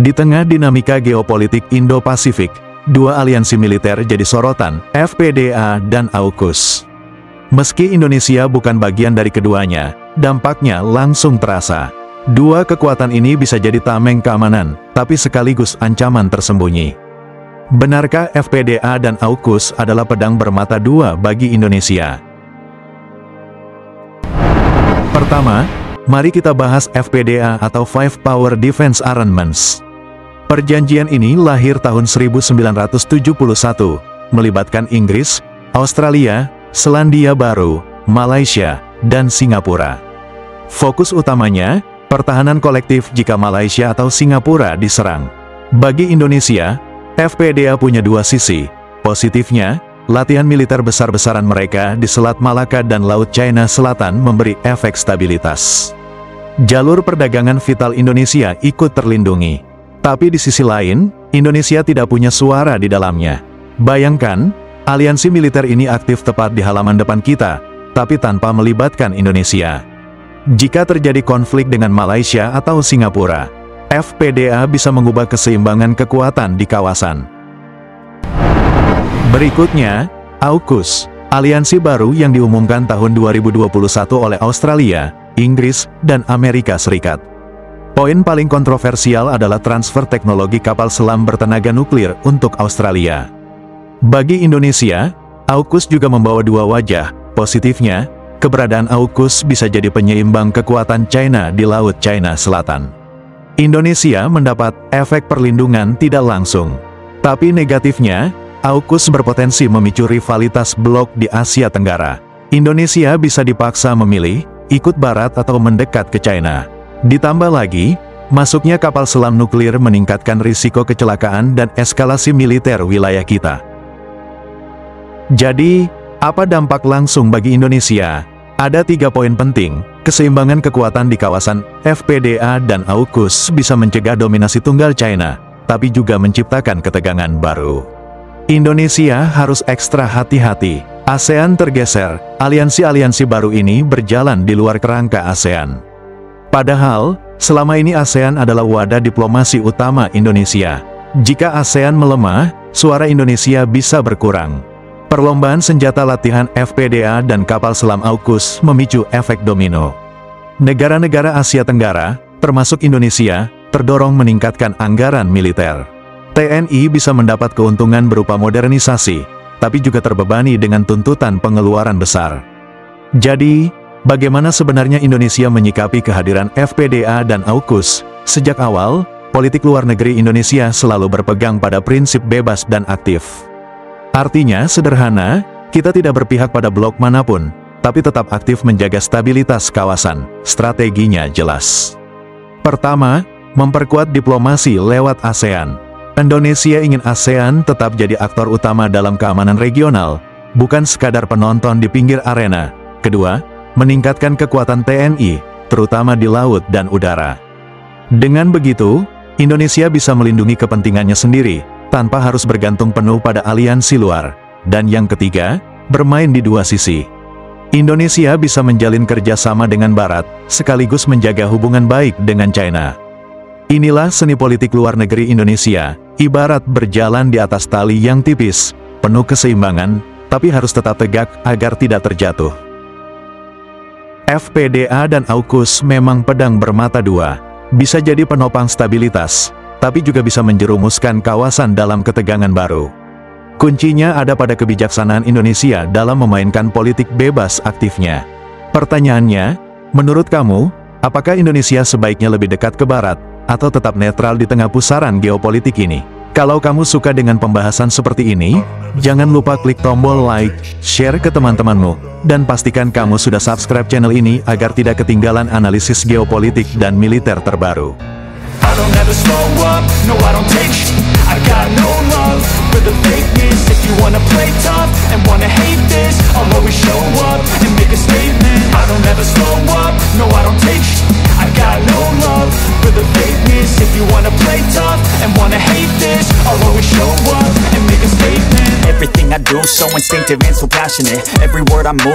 Di tengah dinamika geopolitik Indo-Pasifik, dua aliansi militer jadi sorotan, FPDA dan AUKUS. Meski Indonesia bukan bagian dari keduanya, dampaknya langsung terasa. Dua kekuatan ini bisa jadi tameng keamanan, tapi sekaligus ancaman tersembunyi. Benarkah FPDA dan AUKUS adalah pedang bermata dua bagi Indonesia? Pertama, mari kita bahas FPDA atau Five Power Defense Arrangements. Perjanjian ini lahir tahun 1971, melibatkan Inggris, Australia, Selandia Baru, Malaysia, dan Singapura. Fokus utamanya, pertahanan kolektif jika Malaysia atau Singapura diserang. Bagi Indonesia, FPDA punya dua sisi. Positifnya, latihan militer besar-besaran mereka di Selat Malaka dan Laut China Selatan memberi efek stabilitas. Jalur perdagangan vital Indonesia ikut terlindungi. Tapi di sisi lain, Indonesia tidak punya suara di dalamnya. Bayangkan, aliansi militer ini aktif tepat di halaman depan kita, tapi tanpa melibatkan Indonesia. Jika terjadi konflik dengan Malaysia atau Singapura, FPDA bisa mengubah keseimbangan kekuatan di kawasan. Berikutnya, AUKUS, aliansi baru yang diumumkan tahun 2021 oleh Australia, Inggris, dan Amerika Serikat. Poin paling kontroversial adalah transfer teknologi kapal selam bertenaga nuklir untuk Australia. Bagi Indonesia, AUKUS juga membawa dua wajah. Positifnya, keberadaan AUKUS bisa jadi penyeimbang kekuatan China di Laut China Selatan. Indonesia mendapat efek perlindungan tidak langsung. Tapi negatifnya, AUKUS berpotensi memicu rivalitas blok di Asia Tenggara. Indonesia bisa dipaksa memilih, ikut Barat atau mendekat ke China. Ditambah lagi, masuknya kapal selam nuklir meningkatkan risiko kecelakaan dan eskalasi militer wilayah kita. Jadi, apa dampak langsung bagi Indonesia? Ada 3 poin penting. Keseimbangan kekuatan di kawasan FPDA dan AUKUS bisa mencegah dominasi tunggal China, tapi juga menciptakan ketegangan baru. Indonesia harus ekstra hati-hati. ASEAN tergeser, aliansi-aliansi baru ini berjalan di luar kerangka ASEAN. Padahal, selama ini ASEAN adalah wadah diplomasi utama Indonesia. Jika ASEAN melemah, suara Indonesia bisa berkurang. Perlombaan senjata latihan FPDA dan kapal selam AUKUS memicu efek domino. Negara-negara Asia Tenggara, termasuk Indonesia, terdorong meningkatkan anggaran militer. TNI bisa mendapat keuntungan berupa modernisasi, tapi juga terbebani dengan tuntutan pengeluaran besar. Jadi, bagaimana sebenarnya Indonesia menyikapi kehadiran FPDA dan AUKUS? Sejak awal, politik luar negeri Indonesia selalu berpegang pada prinsip bebas dan aktif. Artinya sederhana, kita tidak berpihak pada blok manapun, tapi tetap aktif menjaga stabilitas kawasan. Strateginya jelas. Pertama, memperkuat diplomasi lewat ASEAN. Indonesia ingin ASEAN tetap jadi aktor utama dalam keamanan regional, bukan sekadar penonton di pinggir arena. Kedua, meningkatkan kekuatan TNI, terutama di laut dan udara. Dengan begitu, Indonesia bisa melindungi kepentingannya sendiri, tanpa harus bergantung penuh pada aliansi luar. Dan yang ketiga, bermain di dua sisi. Indonesia bisa menjalin kerjasama dengan Barat, sekaligus menjaga hubungan baik dengan China. Inilah seni politik luar negeri Indonesia, ibarat berjalan di atas tali yang tipis, penuh keseimbangan, tapi harus tetap tegak agar tidak terjatuh. FPDA dan AUKUS memang pedang bermata dua, bisa jadi penopang stabilitas, tapi juga bisa menjerumuskan kawasan dalam ketegangan baru. Kuncinya ada pada kebijaksanaan Indonesia dalam memainkan politik bebas aktifnya. Pertanyaannya, menurut kamu, apakah Indonesia sebaiknya lebih dekat ke Barat, atau tetap netral di tengah pusaran geopolitik ini? Kalau kamu suka dengan pembahasan seperti ini, jangan lupa klik tombol like, share ke teman-temanmu, dan pastikan kamu sudah subscribe channel ini agar tidak ketinggalan analisis geopolitik dan militer terbaru. I don't ever slow up, no I don't take shit. I got no love for the fakeness. If you wanna play tough and wanna hate this, I'll always show up and make a statement. I don't ever slow up, no I don't take shit. I got no love for the fakeness. If you wanna play tough and wanna hate this, I'll always show up and make a statement. Everything I do so instinctive and so passionate. Every word I move